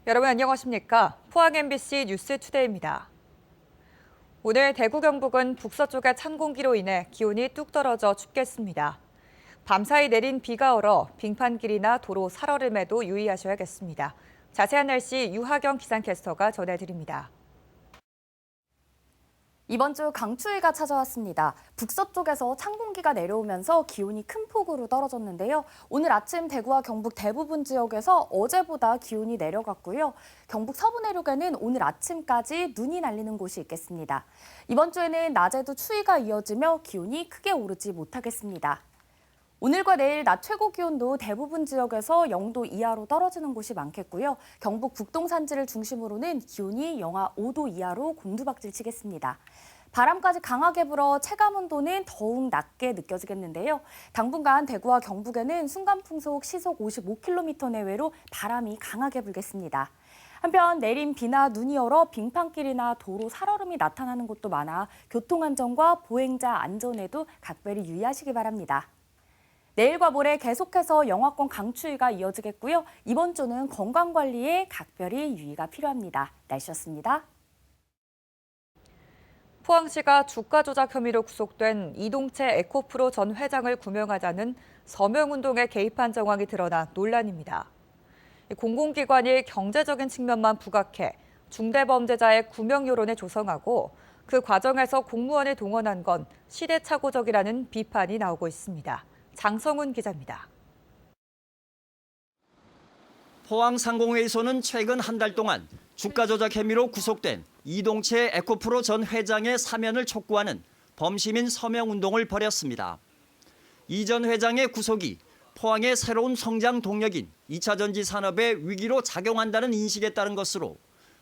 여러분 안녕하십니까? 포항 MBC 뉴스투데이입니다. 오늘 대구 경북은 북서쪽의 찬 공기로 인해 기온이 뚝 떨어져 춥겠습니다. 밤사이 내린 비가 얼어 빙판길이나 도로 살얼음에도 유의하셔야겠습니다. 자세한 날씨 유하경 기상캐스터가 전해드립니다. 이번 주 강추위가 찾아왔습니다. 북서쪽에서 찬 공기가 내려오면서 기온이 큰 폭으로 떨어졌는데요. 오늘 아침 대구와 경북 대부분 지역에서 어제보다 기온이 내려갔고요. 경북 서부 내륙에는 오늘 아침까지 눈이 날리는 곳이 있겠습니다. 이번 주에는 낮에도 추위가 이어지며 기온이 크게 오르지 못하겠습니다. 오늘과 내일 낮 최고 기온도 대부분 지역에서 0도 이하로 떨어지는 곳이 많겠고요. 경북 북동 산지를 중심으로는 기온이 영하 5도 이하로 곤두박질 치겠습니다. 바람까지 강하게 불어 체감 온도는 더욱 낮게 느껴지겠는데요. 당분간 대구와 경북에는 순간풍속 시속 55km 내외로 바람이 강하게 불겠습니다. 한편 내린 비나 눈이 얼어 빙판길이나 도로 살얼음이 나타나는 곳도 많아 교통안전과 보행자 안전에도 각별히 유의하시기 바랍니다. 내일과 모레 계속해서 영하권 강추위가 이어지겠고요. 이번 주는 건강관리에 각별히 유의가 필요합니다. 날씨였습니다. 포항시가 주가 조작 혐의로 구속된 이동채 에코프로 전 회장을 구명하자는 서명운동에 개입한 정황이 드러나 논란입니다. 공공기관이 경제적인 측면만 부각해 중대범죄자의 구명 여론을 조성하고 그 과정에서 공무원을 동원한 건 시대착오적이라는 비판이 나오고 있습니다. 장성훈 기자입니다. 포항 상공회의소는 최근 한 달 동안 주가 조작 혐의로 구속된 이동채 에코프로 전 회장의 사면을 촉구하는 범시민 서명운동을 벌였습니다. 이 전 회장의 구속이 포항의 새로운 성장 동력인 2차 전지 산업의 위기로 작용한다는 인식에 따른 것으로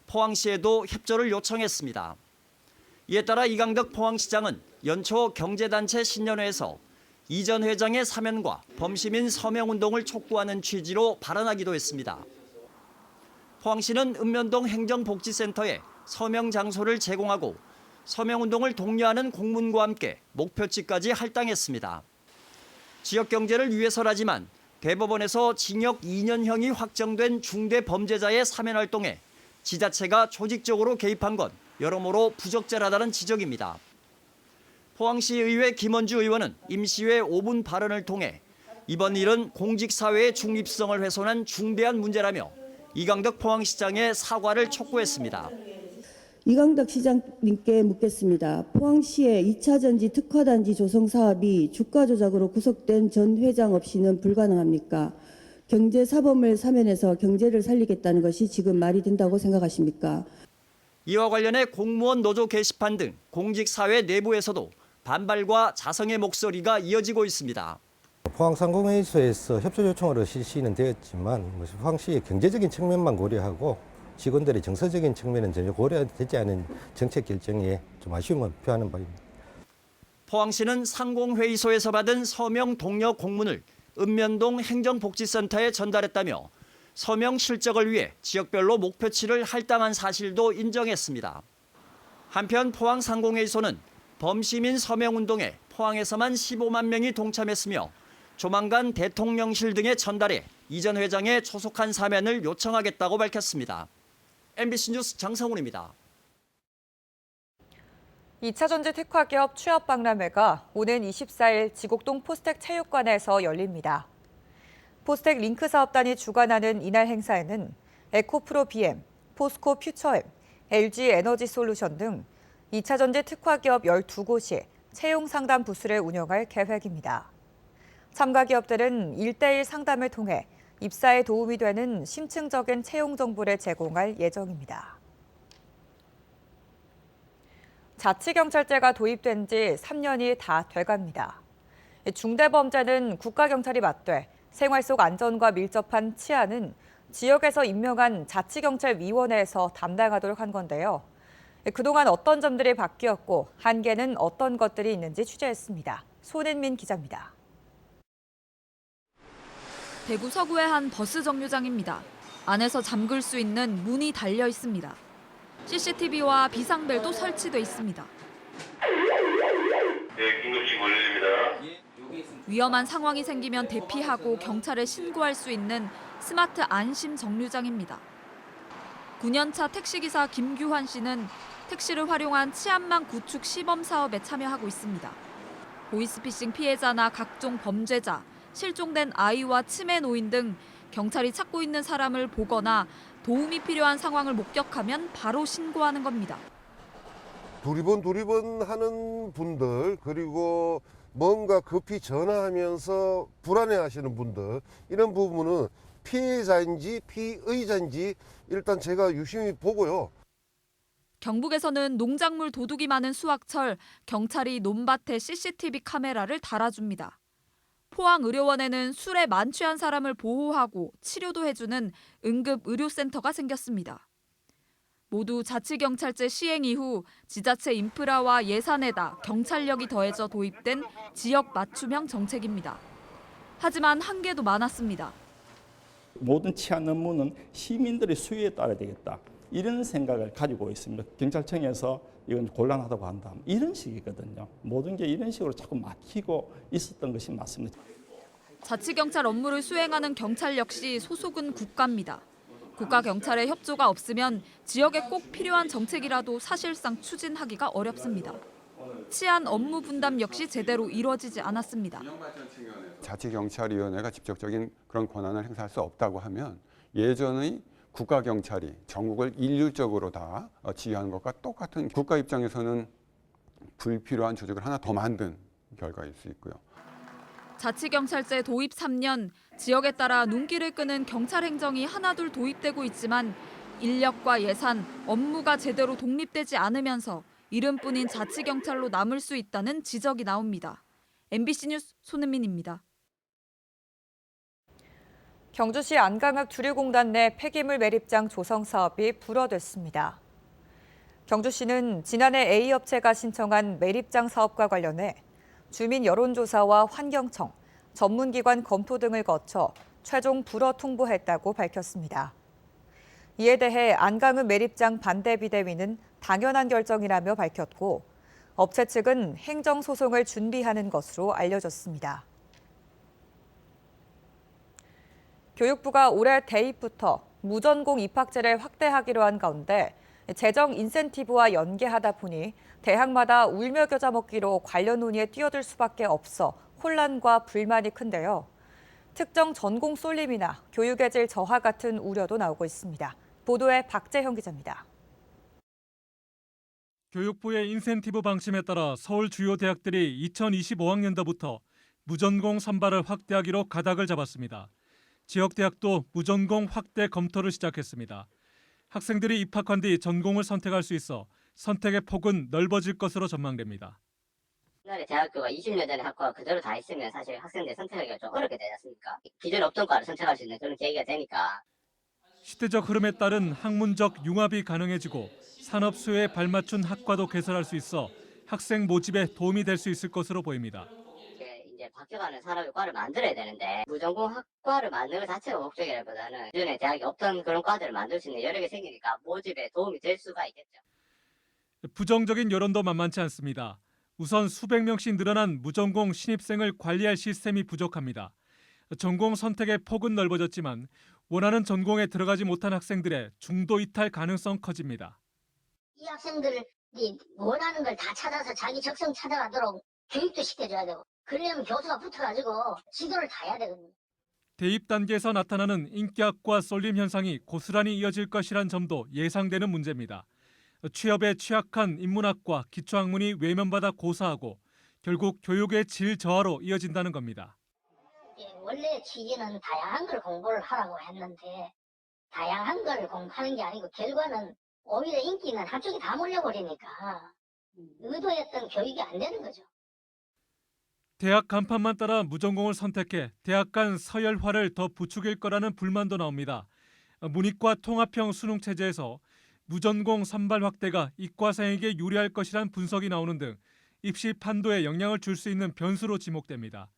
포항시에도 협조를 요청했습니다. 이에 따라 이강덕 포항시장은 연초 경제단체 신년회에서 이 전 회장의 사면과 범시민 서명운동을 촉구하는 취지로 발언하기도 했습니다. 포항시는 읍면동 행정복지센터에 서명 장소를 제공하고 서명운동을 독려하는 공문과 함께 목표지까지 할당했습니다. 지역 경제를 위해서라지만 대법원에서 징역 2년형이 확정된 중대범죄자의 사면 활동에 지자체가 조직적으로 개입한 건 여러모로 부적절하다는 지적입니다. 포항시의회 김원주 의원은 임시회 5분 발언을 통해 이번 일은 공직사회의 중립성을 훼손한 중대한 문제라며 이강덕 포항시장의 사과를 촉구했습니다. 이강덕 시장님께 묻겠습니다. 포항시의 2차 전지 특화단지 조성 사업이 주가 조작으로 구속된 전 회장 없이는 불가능합니까? 경제사범을 사면해서 경제를 살리겠다는 것이 지금 말이 된다고 생각하십니까? 이와 관련해 공무원 노조 게시판 등 공직사회 내부에서도 반발과 자성의 목소리가 이어지고 있습니다. 포항상공회의소에서 협조 요청으로 실시는 되었지만 포항시의 경제적인 측면만 고려하고 직원들의 정서적인 측면은 전혀 고려되지 않은 정책 결정에 좀 아쉬움을 표하는 바입니다. 포항시는 상공회의소에서 받은 서명 독려 공문을 읍면동 행정복지센터에 전달했다며 서명 실적을 위해 지역별로 목표치를 할당한 사실도 인정했습니다. 한편 포항상공회의소는 범시민 서명운동에 포항에서만 15만 명이 동참했으며 조만간 대통령실 등에 전달해 이 전 회장의 조속한 사면을 요청하겠다고 밝혔습니다. MBC 뉴스 장성훈입니다. 2차 전지 특화기업 취업박람회가 오는 24일 지곡동 포스텍 체육관에서 열립니다. 포스텍 링크 사업단이 주관하는 이날 행사에는 에코프로 BM, 포스코 퓨처엠, LG 에너지 솔루션 등 2차 전지 특화기업 12곳이 채용 상담 부스를 운영할 계획입니다. 참가 기업들은 1대1 상담을 통해 입사에 도움이 되는 심층적인 채용 정보를 제공할 예정입니다. 자치경찰제가 도입된 지 3년이 다 돼갑니다. 중대범죄는 국가경찰이 맡되 생활 속 안전과 밀접한 치안은 지역에서 임명한 자치경찰위원회에서 담당하도록 한 건데요. 그동안 어떤 점들이 바뀌었고 한계는 어떤 것들이 있는지 취재했습니다. 손은민 기자입니다. 대구 서구의 한 버스 정류장입니다. 안에서 잠글 수 있는 문이 달려 있습니다. CCTV와 비상벨도 설치돼 있습니다. 네, 긴급식 완료됩니다. 위험한 상황이 생기면 대피하고 경찰에 신고할 수 있는 스마트 안심 정류장입니다. 9년차 택시기사 김규환 씨는 택시를 활용한 치안망 구축 시범 사업에 참여하고 있습니다. 보이스피싱 피해자나 각종 범죄자, 실종된 아이와 치매 노인 등 경찰이 찾고 있는 사람을 보거나 도움이 필요한 상황을 목격하면 바로 신고하는 겁니다. 두리번 하는 분들, 그리고 뭔가 급히 전화하면서 불안해하시는 분들, 이런 부분은 피해자인지 피의자인지 일단 제가 유심히 보고요. 경북에서는 농작물 도둑이 많은 수확철, 경찰이 논밭에 CCTV 카메라를 달아줍니다. 포항의료원에는 술에 만취한 사람을 보호하고 치료도 해주는 응급의료센터가 생겼습니다. 모두 자치경찰제 시행 이후 지자체 인프라와 예산에다 경찰력이 더해져 도입된 지역 맞춤형 정책입니다. 하지만 한계도 많았습니다. 모든 치안 업무는 시민들의 수요에 따라야 되겠다. 이런 생각을 가지고 있습니다. 경찰청에서 이건 곤란하다고 한다. 이런 식이거든요. 모든 게 이런 식으로 자꾸 막히고 있었던 것이 맞습니다. 자치경찰 업무를 수행하는 경찰 역시 소속은 국가입니다. 국가경찰의 협조가 없으면 지역에 꼭 필요한 정책이라도 사실상 추진하기가 어렵습니다. 치안 업무 분담 역시 제대로 이루어지지 않았습니다. 자치경찰위원회가 직접적인 그런 권한을 행사할 수 없다고 하면 예전의 국가경찰이 전국을 일률적으로 다 지휘하는 것과 똑같은, 국가 입장에서는 불필요한 조직을 하나 더 만든 결과일 수 있고요. 자치경찰제 도입 3년, 지역에 따라 눈길을 끄는 경찰 행정이 하나둘 도입되고 있지만 인력과 예산, 업무가 제대로 독립되지 않으면서 이름뿐인 자치경찰로 남을 수 있다는 지적이 나옵니다. MBC 뉴스 손은민입니다. 경주시 안강읍 주류공단 내 폐기물 매립장 조성 사업이 불어됐습니다. 경주시는 지난해 A업체가 신청한 매립장 사업과 관련해 주민 여론조사와 환경청, 전문기관 검토 등을 거쳐 최종 불어 통보했다고 밝혔습니다. 이에 대해 안강읍 매립장 반대 비대위는 당연한 결정이라며 밝혔고, 업체 측은 행정소송을 준비하는 것으로 알려졌습니다. 교육부가 올해 대입부터 무전공 입학제를 확대하기로 한 가운데 재정 인센티브와 연계하다 보니 대학마다 울며 겨자 먹기로 관련 논의에 뛰어들 수밖에 없어 혼란과 불만이 큰데요. 특정 전공 쏠림이나 교육의 질 저하 같은 우려도 나오고 있습니다. 보도에 박재형 기자입니다. 교육부의 인센티브 방침에 따라 서울 주요 대학들이 2025학년도부터 무전공 선발을 확대하기로 가닥을 잡았습니다. 지역 대학도 무전공 확대 검토를 시작했습니다. 학생들이 입학한 뒤 전공을 선택할 수 있어 선택의 폭은 넓어질 것으로 전망됩니다. 옛날에 대학교가 20년 전에 학과가 그대로 다 있으면 사실 학생들 선택하기가 좀 어렵게 되지 않습니까? 기존에 없던 과를 선택할 수 있는 그런 계기가 되니까. 시대적 흐름에 따른 학문적 융합이 가능해지고 산업 수요에 발맞춘 학과도 개설할 수 있어 학생 모집에 도움이 될 수 있을 것으로 보입니다. 이제 바뀌어가는 산업의 과를 만들어야 되는데 무전공 학과를 만드는 것 자체가 목적이라기보다는 기존에 대학이 없던 그런 과들을 만들 수 있는 여러 개 생기니까 모집에 도움이 될 수가 있겠죠. 부정적인 여론도 만만치 않습니다. 우선 수백 명씩 늘어난 무전공 신입생을 관리할 시스템이 부족합니다. 전공 선택의 폭은 넓어졌지만 원하는 전공에 들어가지 못한 학생들의 중도 이탈 가능성 커집니다. 이 학생들이 원하는 걸 다 찾아서 자기 적성 찾아가도록 교육도 시켜줘야 되고, 그러려면 교수가 붙어가지고 지도를 다 해야 되거든요. 대입 단계에서 나타나는 인기학과 쏠림 현상이 고스란히 이어질 것이란 점도 예상되는 문제입니다. 취업에 취약한 인문학과 기초학문이 외면받아 고사하고 결국 교육의 질 저하로 이어진다는 겁니다. 원래 취지는 다양한 걸 공부를 하라고 했는데 다양한 걸 공부하는 게 아니고 결과는 오히려 인기 있는 한쪽이 다 몰려버리니까 의도했던 교육이 안 되는 거죠. 대학 간판만 따라 무전공을 선택해 대학 간 서열화를 더 부추길 거라는 불만도 나옵니다. 문이과 통합형 수능 체제에서 무전공 선발 확대가 이과생에게 유리할 것이란 분석이 나오는 등 입시 판도에 영향을 줄 수 있는 변수로 지목됩니다.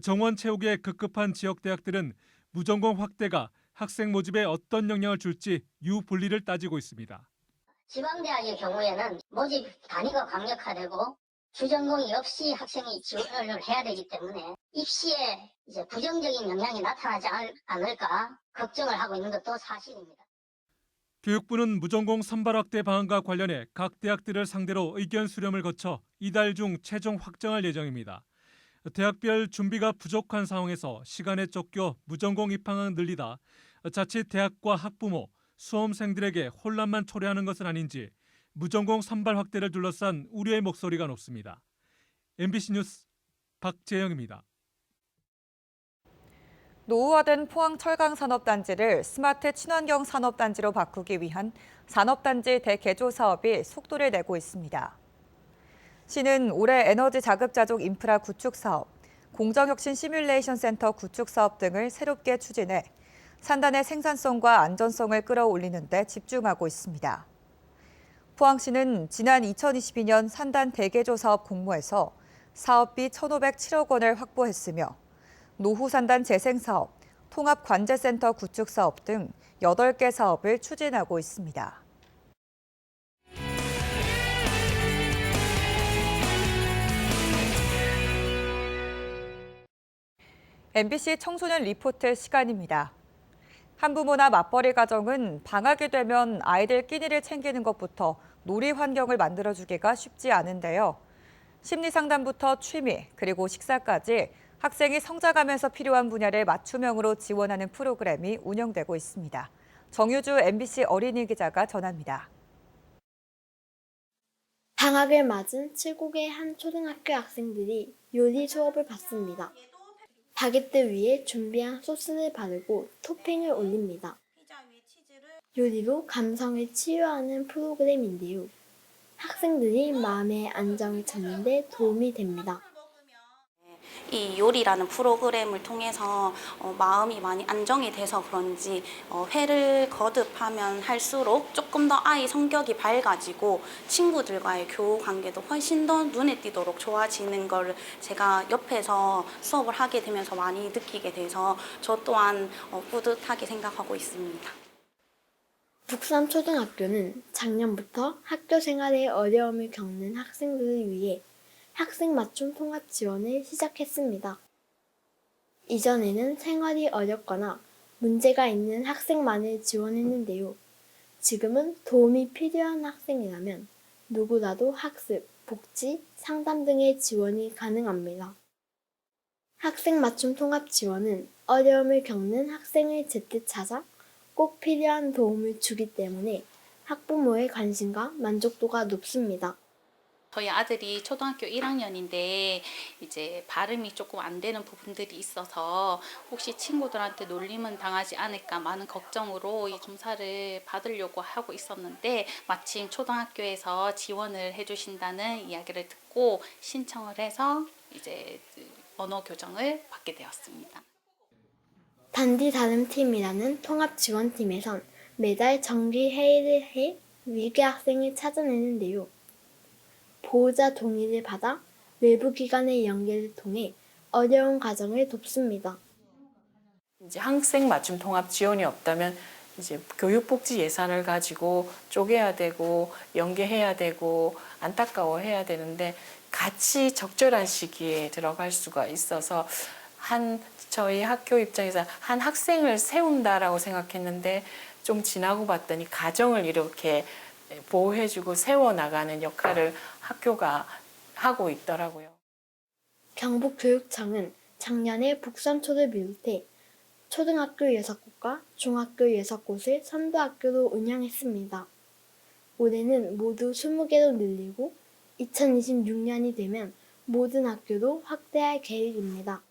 정원 채우기에 급급한 지역 대학들은 무전공 확대가 학생 모집에 어떤 영향을 줄지 유불리를 따지고 있습니다. 지방대학의 경우에는 모집 단위가 강력화되고 주전공이 없이 학생이 지원을 해야 되기 때문에 입시에 이제 부정적인 영향이 나타나지 않을까 걱정을 하고 있는 것도 사실입니다. 교육부는 무전공 선발 확대 방안과 관련해 각 대학들을 상대로 의견 수렴을 거쳐 이달 중 최종 확정할 예정입니다. 대학별 준비가 부족한 상황에서 시간에 쫓겨 무전공 입학을 늘리다 자칫 대학과 학부모, 수험생들에게 혼란만 초래하는 것은 아닌지 무전공 선발 확대를 둘러싼 우려의 목소리가 높습니다. MBC 뉴스 박재영입니다. 노후화된 포항 철강산업단지를 스마트 친환경 산업단지로 바꾸기 위한 산업단지 대개조 사업이 속도를 내고 있습니다. 시는 올해 에너지 자급자족 인프라 구축 사업, 공정혁신 시뮬레이션 센터 구축 사업 등을 새롭게 추진해 산단의 생산성과 안전성을 끌어올리는 데 집중하고 있습니다. 포항시는 지난 2022년 산단 대개조 사업 공모에서 사업비 1,507억 원을 확보했으며 노후산단 재생사업, 통합관제센터 구축 사업 등 8개 사업을 추진하고 있습니다. MBC 청소년 리포트 시간입니다. 한부모나 맞벌이 가정은 방학이 되면 아이들 끼니를 챙기는 것부터 놀이 환경을 만들어주기가 쉽지 않은데요. 심리상담부터 취미, 그리고 식사까지 학생이 성장하면서 필요한 분야를 맞춤형으로 지원하는 프로그램이 운영되고 있습니다. 정유주 MBC 어린이 기자가 전합니다. 방학을 맞은 7곡의 한 초등학교 학생들이 요리 수업을 받습니다. 바게트 위에 준비한 소스를 바르고 토핑을 올립니다. 요리로 감성을 치유하는 프로그램인데요. 학생들이 마음의 안정을 찾는 데 도움이 됩니다. 이 요리라는 프로그램을 통해서 마음이 많이 안정이 돼서 그런지 회를 거듭하면 할수록 조금 더 아이 성격이 밝아지고 친구들과의 교우 관계도 훨씬 더 눈에 띄도록 좋아지는 걸 제가 옆에서 수업을 하게 되면서 많이 느끼게 돼서 저 또한 뿌듯하게 생각하고 있습니다. 북산초등학교는 작년부터 학교 생활에 어려움을 겪는 학생들을 위해 학생 맞춤 통합 지원을 시작했습니다. 이전에는 생활이 어렵거나 문제가 있는 학생만을 지원했는데요. 지금은 도움이 필요한 학생이라면 누구라도 학습, 복지, 상담 등의 지원이 가능합니다. 학생 맞춤 통합 지원은 어려움을 겪는 학생을 제때 찾아 꼭 필요한 도움을 주기 때문에 학부모의 관심과 만족도가 높습니다. 저희 아들이 초등학교 1학년인데 이제 발음이 조금 안 되는 부분들이 있어서 혹시 친구들한테 놀림은 당하지 않을까 많은 걱정으로 이 검사를 받으려고 하고 있었는데 마침 초등학교에서 지원을 해주신다는 이야기를 듣고 신청을 해서 이제 언어 교정을 받게 되었습니다. 단디 다름팀이라는 통합 지원팀에선 매달 정기 회의를 해 위기 학생을 찾아내는데요. 보호자 동의를 받아 외부 기관의 연계를 통해 어려운 가정을 돕습니다. 이제 학생 맞춤 통합 지원이 없다면 이제 교육복지 예산을 가지고 쪼개야 되고 연계해야 되고 안타까워해야 되는데 같이 적절한 시기에 들어갈 수가 있어서 저희 학교 입장에서 한 학생을 세운다라고 생각했는데 좀 지나고 봤더니 가정을 이렇게 보호해주고 세워나가는 역할을 학교가 하고 있더라고요. 경북교육청은 작년에 북산초를 비롯해 초등학교 6곳과 중학교 6곳을 선도학교로 운영했습니다. 올해는 모두 20개로 늘리고 2026년이 되면 모든 학교로 확대할 계획입니다.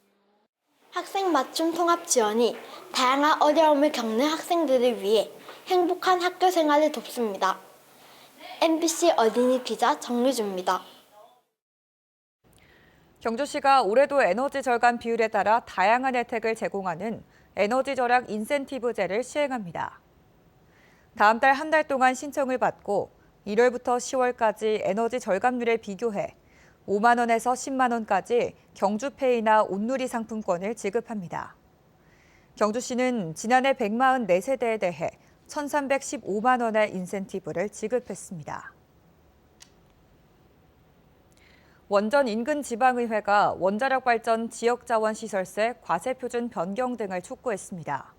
학생 맞춤 통합 지원이 다양한 어려움을 겪는 학생들을 위해 행복한 학교 생활을 돕습니다. MBC 어린이 기자 정유주입니다. 경주시가 올해도 에너지 절감 비율에 따라 다양한 혜택을 제공하는 에너지 절약 인센티브제를 시행합니다. 다음 달 한 달 동안 신청을 받고 1월부터 10월까지 에너지 절감률을 비교해 5만 원에서 10만 원까지 경주페이나 온누리 상품권을 지급합니다. 경주시는 지난해 144세대에 대해 1,315만 원의 인센티브를 지급했습니다. 원전 인근 지방의회가 원자력 발전 지역자원시설세 과세표준 변경 등을 촉구했습니다.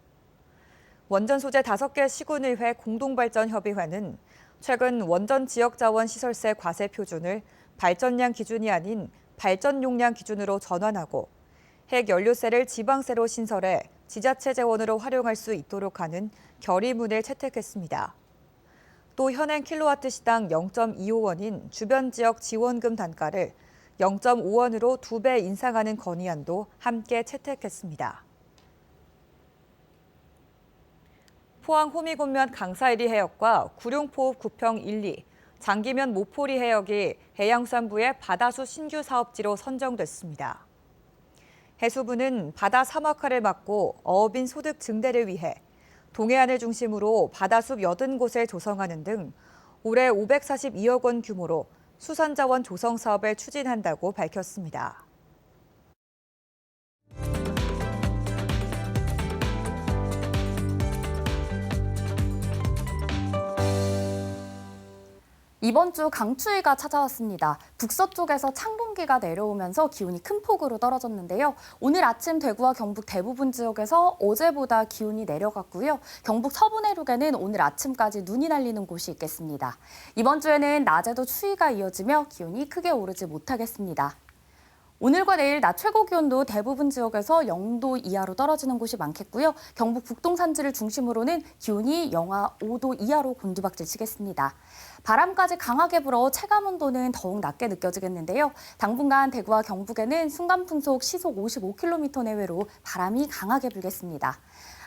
원전 소재 5개 시군의회 공동발전협의회는 최근 원전 지역자원시설세 과세 표준을 발전량 기준이 아닌 발전용량 기준으로 전환하고 핵연료세를 지방세로 신설해 지자체 재원으로 활용할 수 있도록 하는 결의문을 채택했습니다. 또 현행 킬로와트 시당 0.25원인 주변 지역 지원금 단가를 0.5원으로 2배 인상하는 건의안도 함께 채택했습니다. 포항 호미곶면 강사이리 해역과 구룡포읍 구평 1, 2, 장기면 모포리 해역이 해양수산부의 바다수 신규 사업지로 선정됐습니다. 해수부는 바다 사막화를 막고 어업인 소득 증대를 위해 동해안을 중심으로 바다숲 80곳을 조성하는 등 올해 542억 원 규모로 수산자원 조성 사업을 추진한다고 밝혔습니다. 이번 주 강추위가 찾아왔습니다. 북서쪽에서 찬 공기가 내려오면서 기온이 큰 폭으로 떨어졌는데요. 오늘 아침 대구와 경북 대부분 지역에서 어제보다 기온이 내려갔고요. 경북 서부 내륙에는 오늘 아침까지 눈이 날리는 곳이 있겠습니다. 이번 주에는 낮에도 추위가 이어지며 기온이 크게 오르지 못하겠습니다. 오늘과 내일 낮 최고 기온도 대부분 지역에서 0도 이하로 떨어지는 곳이 많겠고요. 경북 북동 산지를 중심으로는 기온이 영하 5도 이하로 곤두박질 치겠습니다. 바람까지 강하게 불어 체감 온도는 더욱 낮게 느껴지겠는데요. 당분간 대구와 경북에는 순간풍속 시속 55km 내외로 바람이 강하게 불겠습니다.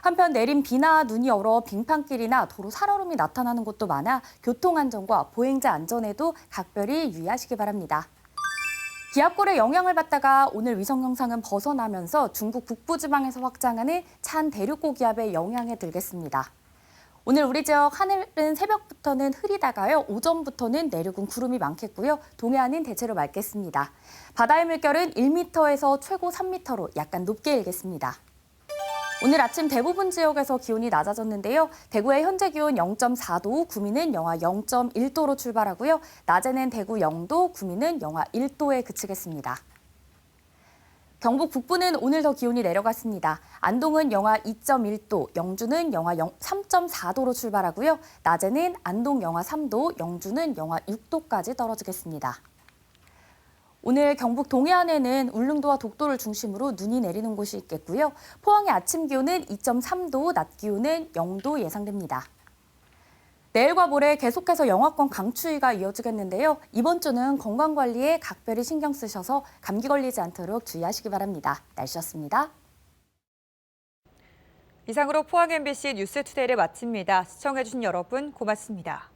한편 내린 비나 눈이 얼어 빙판길이나 도로 살얼음이 나타나는 곳도 많아 교통안전과 보행자 안전에도 각별히 유의하시기 바랍니다. 기압골의 영향을 받다가 오늘 위성 영상은 벗어나면서 중국 북부지방에서 확장하는 찬 대륙고기압의 영향에 들겠습니다. 오늘 우리 지역 하늘은 새벽부터는 흐리다가요. 오전부터는 내륙은 구름이 많겠고요. 동해안은 대체로 맑겠습니다. 바다의 물결은 1m에서 최고 3m로 약간 높게 일겠습니다. 오늘 아침 대부분 지역에서 기온이 낮아졌는데요. 대구의 현재 기온 0.4도, 구미는 영하 0.1도로 출발하고요. 낮에는 대구 0도, 구미는 영하 1도에 그치겠습니다. 경북 북부는 오늘 더 기온이 내려갔습니다. 안동은 영하 2.1도, 영주는 영하 3.4도로 출발하고요. 낮에는 안동 영하 3도, 영주는 영하 6도까지 떨어지겠습니다. 오늘 경북 동해안에는 울릉도와 독도를 중심으로 눈이 내리는 곳이 있겠고요. 포항의 아침 기온은 2.3도, 낮 기온은 0도 예상됩니다. 내일과 모레 계속해서 영하권 강추위가 이어지겠는데요. 이번 주는 건강관리에 각별히 신경 쓰셔서 감기 걸리지 않도록 주의하시기 바랍니다. 날씨였습니다. 이상으로 포항 MBC 뉴스투데이를 마칩니다. 시청해주신 여러분 고맙습니다.